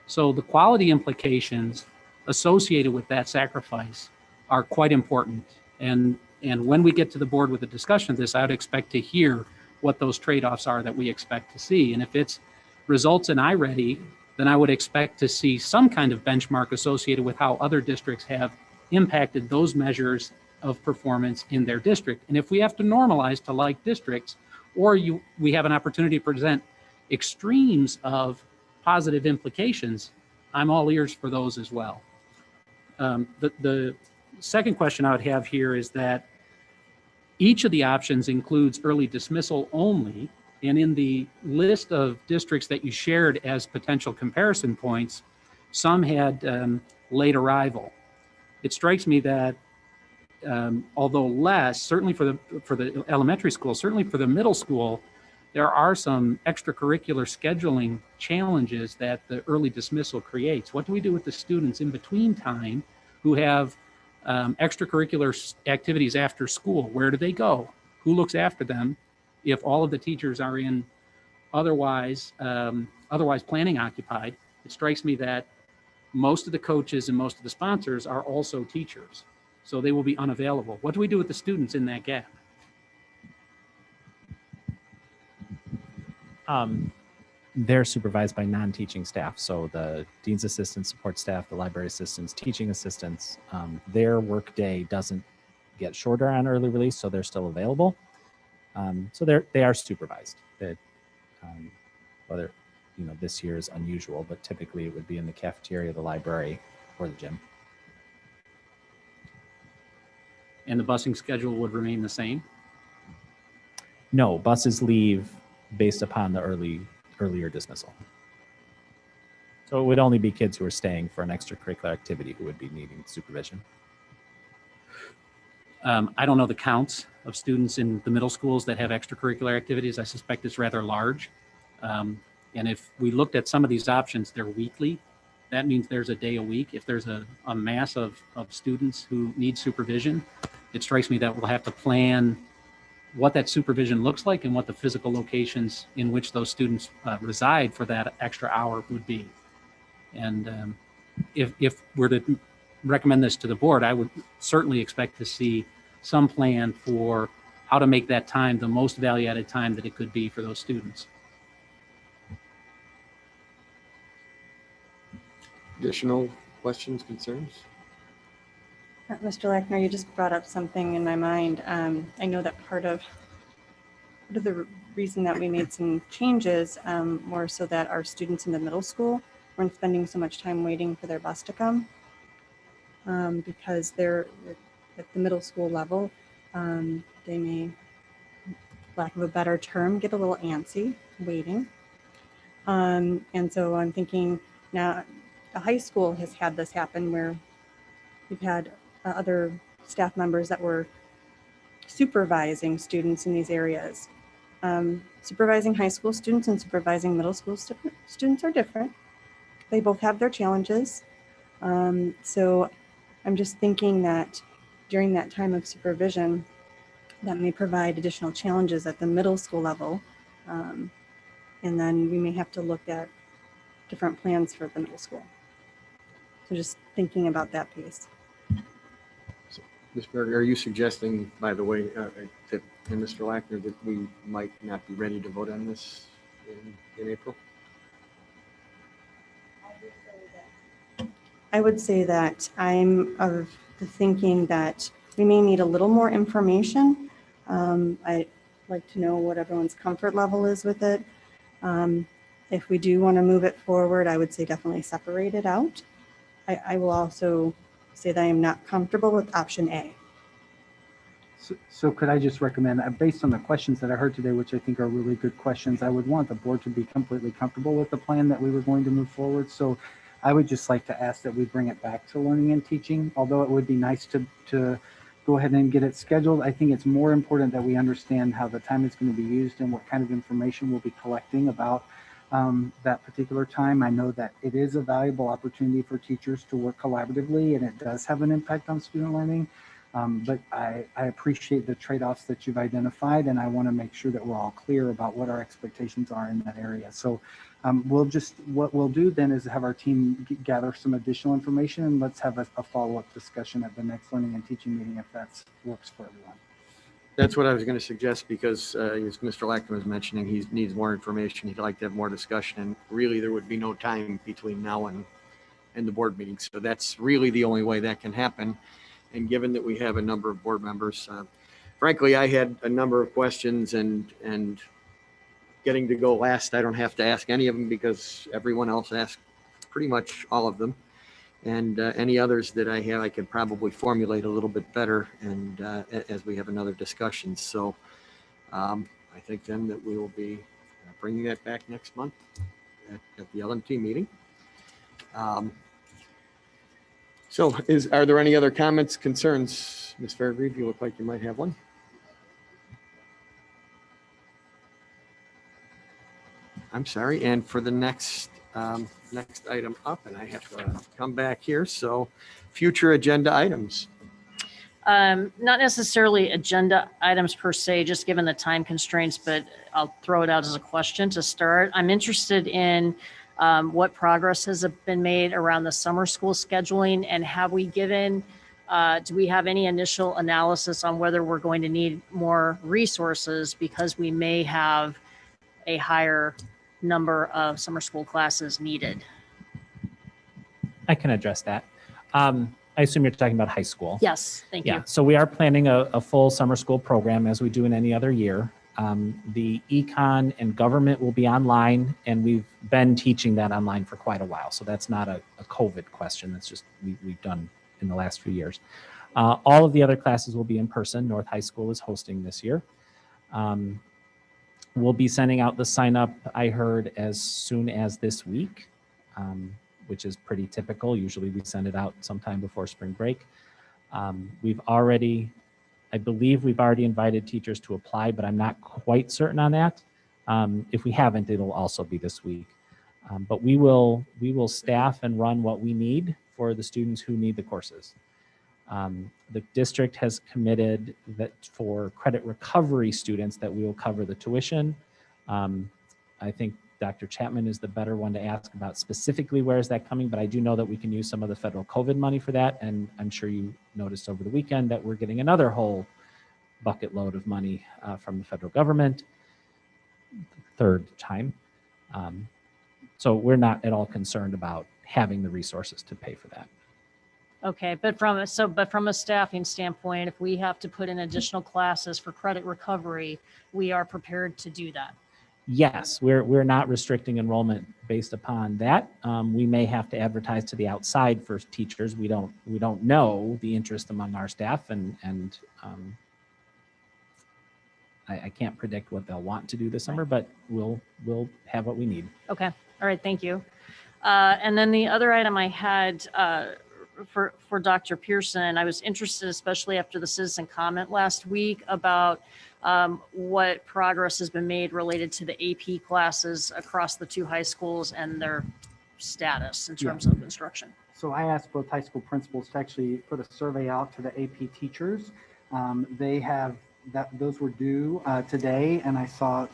Speaker 12: So the quality implications associated with that sacrifice are quite important. And when we get to the board with a discussion of this, I would expect to hear what those trade-offs are that we expect to see. And if it's results in iReady, then I would expect to see some kind of benchmark associated with how other districts have impacted those measures of performance in their district. And if we have to normalize to like districts, or we have an opportunity to present extremes of positive implications, I'm all ears for those as well. The second question I would have here is that each of the options includes early dismissal only, and in the list of districts that you shared as potential comparison points, some had late arrival. It strikes me that although less, certainly for the elementary school, certainly for the middle school, there are some extracurricular scheduling challenges that the early dismissal creates. What do we do with the students in between time who have extracurricular activities after school? Where do they go? Who looks after them if all of the teachers are in otherwise planning occupied? It strikes me that most of the coaches and most of the sponsors are also teachers, so they will be unavailable. What do we do with the students in that gap?
Speaker 10: They're supervised by non-teaching staff. So the dean's assistants, support staff, the library assistants, teaching assistants, their workday doesn't get shorter on early release, so they're still available. So they are supervised. That whether this year is unusual, but typically it would be in the cafeteria, the library, or the gym.
Speaker 12: And the busing schedule would remain the same?
Speaker 10: No, buses leave based upon the earlier dismissal. So it would only be kids who are staying for an extracurricular activity who would be needing supervision.
Speaker 12: I don't know the counts of students in the middle schools that have extracurricular activities. I suspect it's rather large. And if we looked at some of these options, they're weekly. That means there's a day a week. If there's a mass of students who need supervision, it strikes me that we'll have to plan what that supervision looks like and what the physical locations in which those students reside for that extra hour would be. And if we're to recommend this to the board, I would certainly expect to see some plan for how to make that time the most value-added time that it could be for those students.
Speaker 4: Additional questions, concerns?
Speaker 3: Mr. Lackner, you just brought up something in my mind. I know that part of part of the reason that we made some changes more so that our students in the middle school weren't spending so much time waiting for their bus to come because they're at the middle school level. They may, lack of a better term, get a little antsy waiting. And so I'm thinking now the high school has had this happen where we've had other staff members that were supervising students in these areas. Supervising high school students and supervising middle school students are different. They both have their challenges. So I'm just thinking that during that time of supervision, that may provide additional challenges at the middle school level. And then we may have to look at different plans for the middle school. So just thinking about that piece.
Speaker 4: Ms. Berger, are you suggesting, by the way, that, and Mr. Lackner, that we might not be ready to vote on this in April?
Speaker 3: I would say that I'm of the thinking that we may need a little more information. I'd like to know what everyone's comfort level is with it. If we do want to move it forward, I would say definitely separate it out. I will also say that I am not comfortable with option A.
Speaker 8: So could I just recommend, based on the questions that I heard today, which I think are really good questions, I would want the board to be completely comfortable with the plan that we were going to move forward. So I would just like to ask that we bring it back to learning and teaching, although it would be nice to go ahead and get it scheduled. I think it's more important that we understand how the time is going to be used and what kind of information we'll be collecting about that particular time. I know that it is a valuable opportunity for teachers to work collaboratively, and it does have an impact on student learning. But I appreciate the trade-offs that you've identified, and I want to make sure that we're all clear about what our expectations are in that area. So what we'll do then is have our team gather some additional information, and let's have a follow-up discussion at the next learning and teaching meeting if that works for everyone.
Speaker 4: That's what I was going to suggest because as Mr. Lackner was mentioning, he needs more information. He'd like to have more discussion, and really there would be no time between now and the board meeting. So that's really the only way that can happen. And given that we have a number of board members, frankly, I had a number of questions and getting to go last, I don't have to ask any of them because everyone else asked pretty much all of them. And any others that I have, I could probably formulate a little bit better and as we have another discussion. So I think then that we will be bringing that back next month at the L&T meeting. So are there any other comments, concerns? Ms. Fairgrieve, you look like you might have one. I'm sorry. And for the next item up, and I have to come back here. So future agenda items.
Speaker 13: Not necessarily agenda items per se, just given the time constraints, but I'll throw it out as a question to start. I'm interested in what progress has been made around the summer school scheduling, and have we given, do we have any initial analysis on whether we're going to need more resources because we may have a higher number of summer school classes needed?
Speaker 10: I can address that. I assume you're talking about high school.
Speaker 13: Yes, thank you.
Speaker 10: Yeah, so we are planning a full summer school program as we do in any other year. The econ and government will be online, and we've been teaching that online for quite a while. So that's not a COVID question. That's just we've done in the last few years. All of the other classes will be in person. North High School is hosting this year. We'll be sending out the sign up, I heard, as soon as this week, which is pretty typical. Usually we send it out sometime before spring break. I believe we've already invited teachers to apply, but I'm not quite certain on that. If we haven't, it'll also be this week. But we will staff and run what we need for the students who need the courses. The district has committed that for credit recovery students that we will cover the tuition. I think Dr. Chapman is the better one to ask about specifically where is that coming, but I do know that we can use some of the federal COVID money for that. And I'm sure you noticed over the weekend that we're getting another whole bucket load of money from the federal government, third time. So we're not at all concerned about having the resources to pay for that.
Speaker 13: Okay, but from a staffing standpoint, if we have to put in additional classes for credit recovery, we are prepared to do that.
Speaker 10: Yes, we're not restricting enrollment based upon that. We may have to advertise to the outside for teachers. We don't know the interest among our staff, and I can't predict what they'll want to do this summer, but we'll have what we need.
Speaker 13: Okay, all right, thank you. And then the other item I had for Dr. Pearson, I was interested, especially after the citizen comment last week, about what progress has been made related to the AP classes across the two high schools and their status in terms of instruction.
Speaker 8: So I asked both high school principals to actually put a survey out to the AP teachers. They have those were due today, and I saw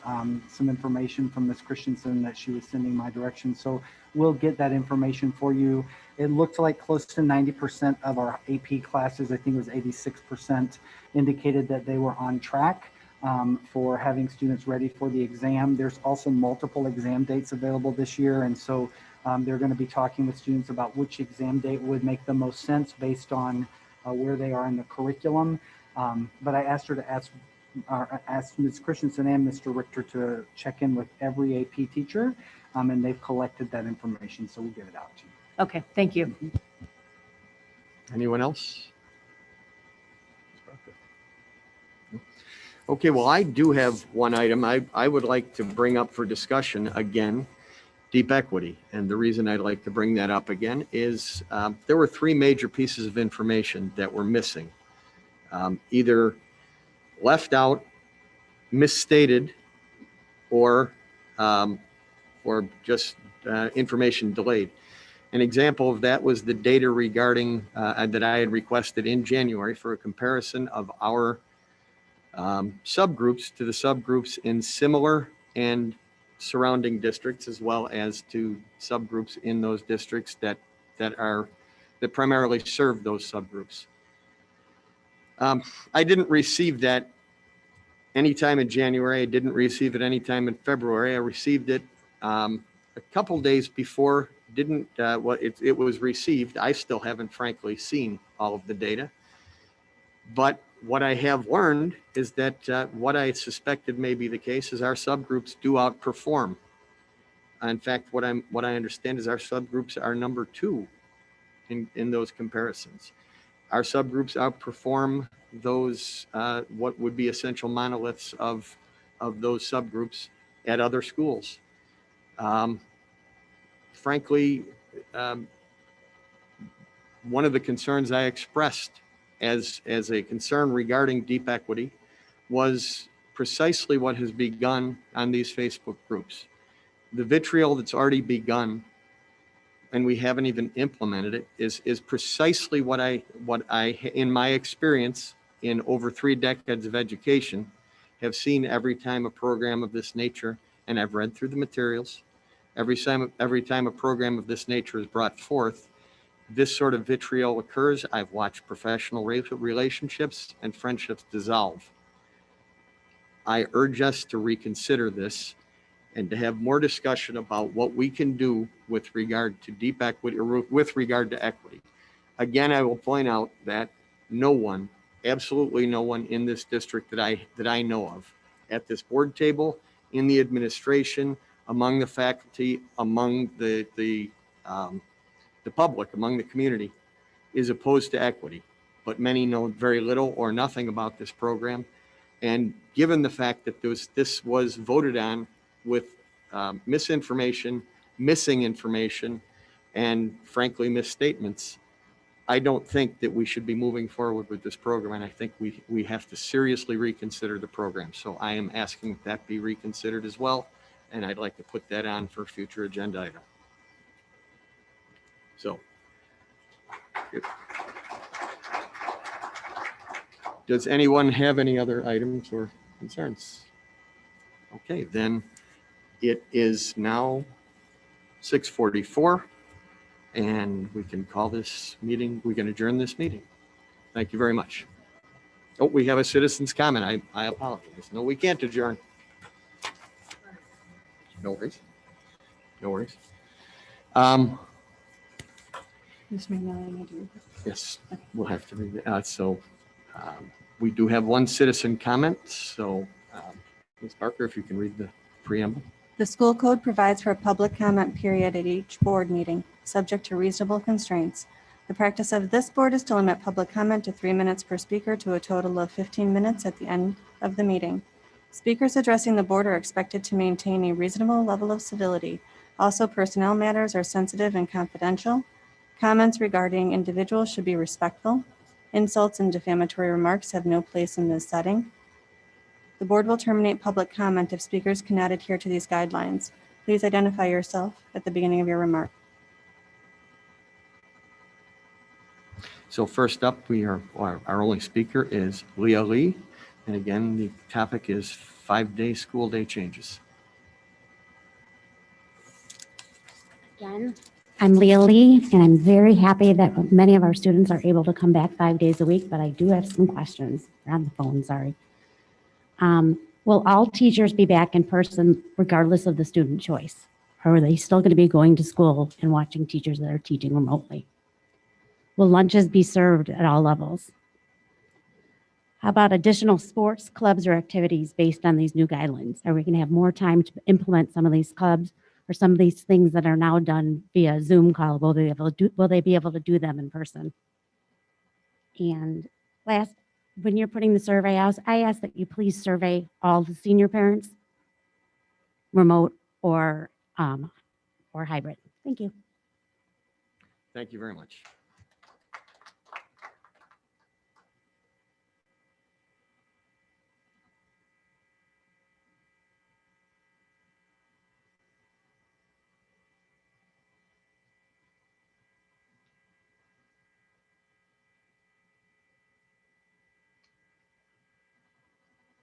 Speaker 8: some information from Ms. Christensen that she was sending my direction. So we'll get that information for you. It looked like close to 90% of our AP classes, I think it was 86%, indicated that they were on track for having students ready for the exam. There's also multiple exam dates available this year, and so they're going to be talking with students about which exam date would make the most sense based on where they are in the curriculum. But I asked her to ask Ms. Christensen and Mr. Richter to check in with every AP teacher, and they've collected that information, so we'll get it out to you.
Speaker 13: Okay, thank you.
Speaker 4: Anyone else? Okay, well, I do have one item I would like to bring up for discussion again, deep equity. And the reason I'd like to bring that up again is there were three major pieces of information that were missing. Either left out, misstated, or just information delayed. An example of that was the data regarding that I had requested in January for a comparison of our subgroups to the subgroups in similar and surrounding districts, as well as to subgroups in those districts that primarily serve those subgroups. I didn't receive that anytime in January. I didn't receive it anytime in February. I received it a couple days before. It was received. I still haven't, frankly, seen all of the data. But what I have learned is that what I suspected may be the case is our subgroups do outperform. In fact, what I understand is our subgroups are number 2 in those comparisons. Our subgroups outperform those what would be essential monoliths of those subgroups at other schools. Frankly, one of the concerns I expressed as a concern regarding deep equity was precisely what has begun on these Facebook groups. The vitriol that's already begun, and we haven't even implemented it, is precisely what I in my experience in over 3 decades of education have seen every time a program of this nature, and I've read through the materials, every time a program of this nature is brought forth, this sort of vitriol occurs. I've watched professional relationships and friendships dissolve. I urge us to reconsider this and to have more discussion about what we can do with regard to deep equity or with regard to equity. Again, I will point out that no one, absolutely no one in this district that I know of, at this board table, in the administration, among the faculty, among the public, among the community, is opposed to equity. But many know very little or nothing about this program. And given the fact that this was voted on with misinformation, missing information, and frankly, misstatements, I don't think that we should be moving forward with this program. And I think we have to seriously reconsider the program. So I am asking that be reconsidered as well. And I'd like to put that on for a future agenda item. So, does anyone have any other items or concerns? Okay, then it is now 6:44, and we can call this meeting, we can adjourn this meeting. Thank you very much. Oh, we have a citizen's comment. I apologize. No, we can't adjourn. No worries. No worries.
Speaker 3: Mr. McNally, I need to read this.
Speaker 4: Yes, we'll have to read it. We do have one citizen comment. So Ms. Barker, if you can read the preamble.
Speaker 3: The school code provides for a public comment period at each board meeting, subject to reasonable constraints. The practice of this board is to limit public comment to 3 minutes per speaker to a total of 15 minutes at the end of the meeting. Speakers addressing the board are expected to maintain a reasonable level of civility. Also, personnel matters are sensitive and confidential. Comments regarding individuals should be respectful. Insults and defamatory remarks have no place in this setting. The board will terminate public comment if speakers cannot adhere to these guidelines. Please identify yourself at the beginning of your remark.
Speaker 4: So first up, our only speaker is Leah Lee. And again, the topic is 5-day school day changes.
Speaker 5: Again, I'm Leah Lee, and I'm very happy that many of our students are able to come back 5 days a week, but I do have some questions. They're on the phone, sorry. Will all teachers be back in person regardless of the student choice? Or are they still going to be going to school and watching teachers that are teaching remotely? Will lunches be served at all levels? How about additional sports, clubs, or activities based on these new guidelines? Are we going to have more time to implement some of these clubs or some of these things that are now done via Zoom call? Will they be able to do them in person? And last, when you're putting the survey out, I ask that you please survey all the senior parents, remote or hybrid. Thank you.
Speaker 4: Thank you very much.